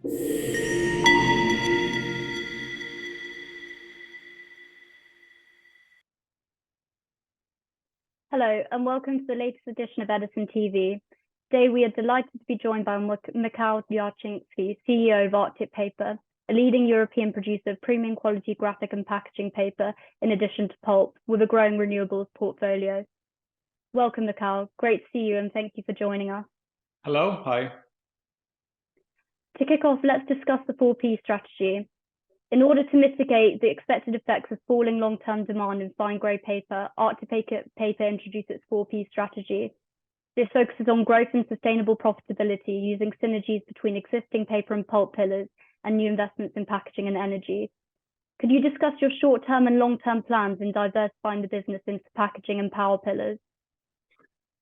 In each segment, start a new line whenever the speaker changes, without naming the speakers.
Hello, and welcome to the latest edition of Edison TV. Today, we are delighted to be joined by Mikhail Yarchinsky, CEO of Arctic Paper, a leading European producer of premium quality graphic and packaging paper, in addition to pulp, with a growing renewables portfolio. Welcome, Mikhail. Great to see you, and thank you for joining us.
Hello, hi.
To kick off, let's discuss the 4P strategy. In order to mitigate the expected effects of falling long-term demand in fine-grade paper, Arctic Paper introduced its 4P strategy. This focuses on growth and sustainable profitability using synergies between existing paper and pulp pillars and new investments in packaging and energy. Could you discuss your short-term and long-term plans in diversifying the business into packaging and power pillars?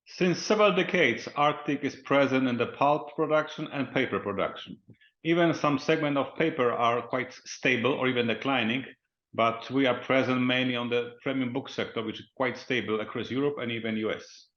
Since several decades, Arctic is present in the pulp production and paper production. Even some segments of paper are quite stable or even declining, but we are present mainly on the premium book sector, which is quite stable across Europe and even US.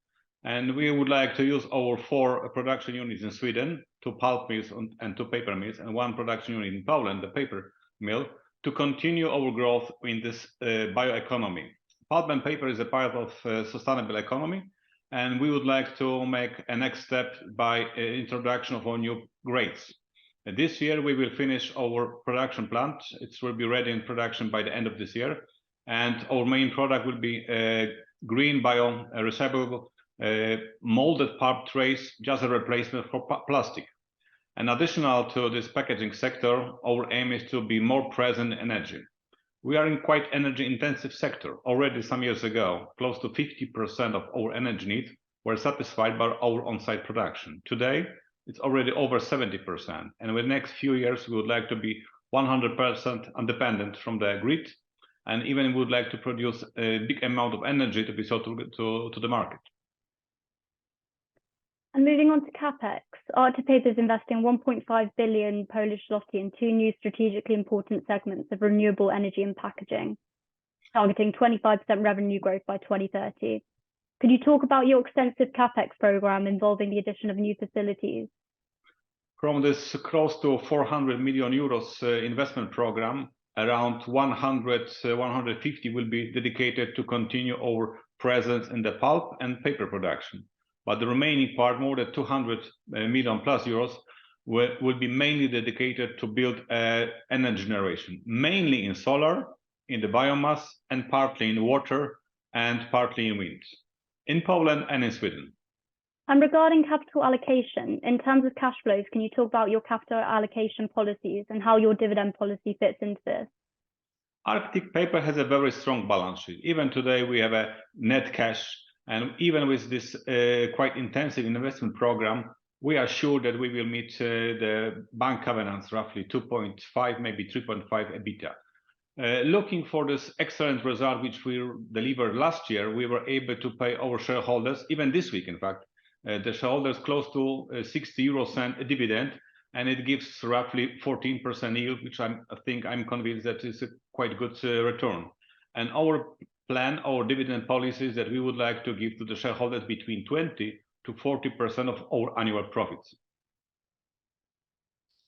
And we would like to use our 4 production units in Sweden, 2 pulp mills and 2 paper mills, and 1 production unit in Poland, the paper mill, to continue our growth in this bioeconomy. Pulp and paper is a part of sustainable economy, and we would like to make a next step by introduction of our new grades. This year, we will finish our production plant. It will be ready in production by the end of this year. And our main product will be green recyclable molded pulp trays, just a replacement for plastic. And additional to this packaging sector, our aim is to be more present in energy. We are in quite energy intensive sector. Already some years ago, close to 50% of our energy needs were satisfied by our on-site production. Today, it's already over 70%. And in the next few years, we would like to be 100% independent from the grid. And even we would like to produce a big amount of energy to be sold to the market.
And moving on to capex, Arctic Paper is investing 1.5 billion Polish zloty in 2 new strategically important segments of renewable energy and packaging, targeting 25% revenue growth by 2030. Could you talk about your extensive capex program involving the addition of new facilities?
From this close to 400 million euros investment program, around 150 will be dedicated to continue our presence in the pulp and paper production. But the remaining part, more than 200 million plus euros, will be mainly dedicated to build energy generation, mainly in solar, in the biomass, and partly in water, and partly in wind, in Poland and in Sweden.
And regarding capital allocation, in terms of cash flows, can you talk about your capital allocation policies and how your dividend policy fits into this?
Arctic Paper has a very strong balance sheet. Even today, we have a net cash. And even with this quite intensive investment program, we are sure that we will meet the bank covenants, roughly 2.5, maybe 3.5 EBITDA. Looking for this excellent result, which we delivered last year, we were able to pay our shareholders, even this week, in fact, the shareholders close to 60 € dividend, and it gives roughly 14% yield, which I'm convinced that is a quite good return. And our plan, our dividend policies that we would like to give to the shareholders between 20 to 40% of our annual profits.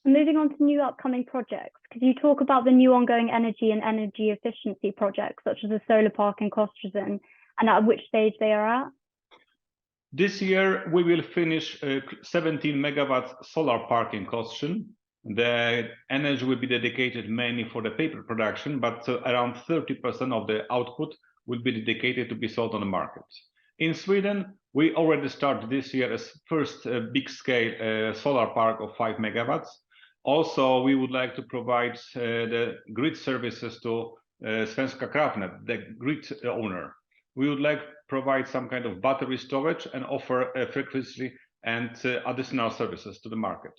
Moving on to new upcoming projects, could you talk about the new ongoing energy and energy efficiency projects, such as the solar park in Kostrzyń, and at which stage they are at?
This year, we will finish 17 megawatts solar park in Kostrzyń. The energy will be dedicated mainly for the paper production, but around 30% of the output will be dedicated to be sold on the market. In Sweden, we already started this year as first big-scale solar park of 5 megawatts. Also, we would like to provide the grid services to Svenska Kraftnät, the grid owner. We would like to provide some kind of battery storage and offer frequency and additional services to the market.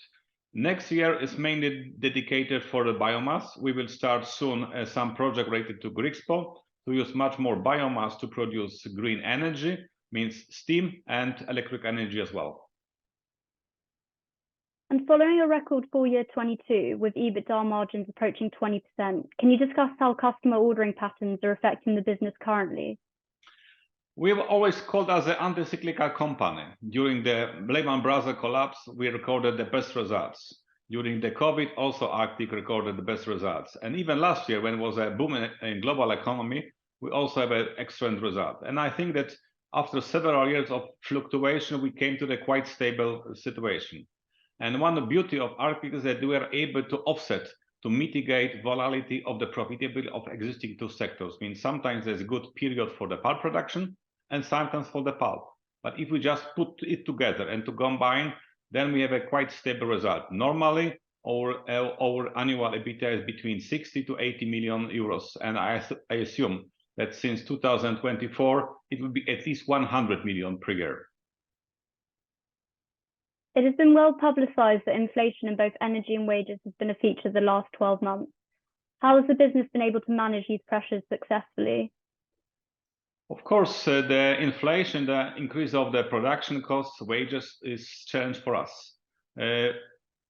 Next year is mainly dedicated for the biomass. We will start soon some project related to Grixpo to use much more biomass to produce green energy, means steam and electric energy as well.
And following a record full year 22 with EBITDA margins approaching 20%, can you discuss how customer ordering patterns are affecting the business currently?
We've always called us an anti-cyclical company. During the Lehman Brothers collapse, we recorded the best results. During the COVID, also Arctic recorded the best results. And even last year, when it was a boom in global economy, we also have an excellent result. And I think that after several years of fluctuation, we came to the quite stable situation. And one beauty of Arctic is that we are able to offset, to mitigate volatility of the profitability of existing two sectors. Means sometimes there's a good period for the pulp production and sometimes for the pulp. But if we just put it together and to combine, then we have a quite stable result. Normally, our annual EBITDA is between 60 to 80 million euros. And I assume that since 2024, it will be at least 100 million per year.
It has been well publicized that inflation in both energy and wages has been a feature of the last 12 months. How has the business been able to manage these pressures successfully?
Of course, the inflation, the increase of the production costs, wages is a challenge for us.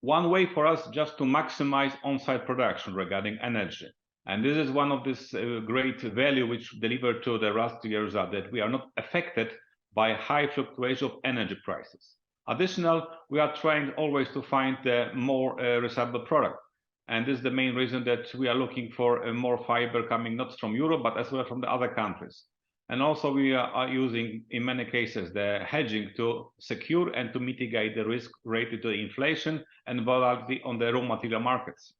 One way for us just to maximize on-site production regarding energy. And this is one of this great value which delivered to the last years are that we are not affected by high fluctuation of energy prices. Additional, we are trying always to find the more recyclable product. And this is the main reason that we are looking for more fiber coming not from Europe, but as well from the other countries. And also we are using, in many cases, the hedging to secure and to mitigate the risk related to inflation and volatility on the raw material markets.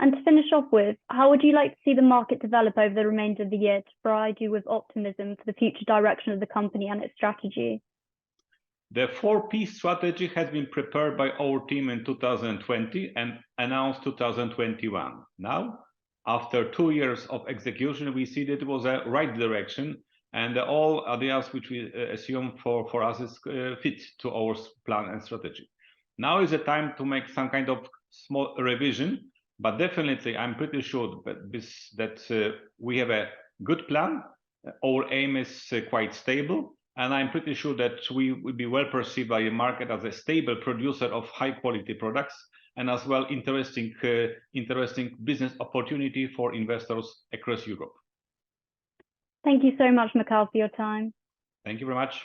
And to finish off with, how would you like to see the market develop over the remainder of the year to provide you with optimism for the future direction of the company and its strategy?
The 4P strategy has been prepared by our team in 2020 and announced 2021. Now, after 2 years of execution, we see that it was a right direction, and all ideas which we assume for us is fit to our plan and strategy. Now is the time to make some kind of small revision, but definitely I'm pretty sure that we have a good plan. Our aim is quite stable, and I'm pretty sure that we will be well perceived by the market as a stable producer of high quality products, and as well interesting business opportunity for investors across Europe.
Thank you so much, Michał, for your time.
Thank you very much.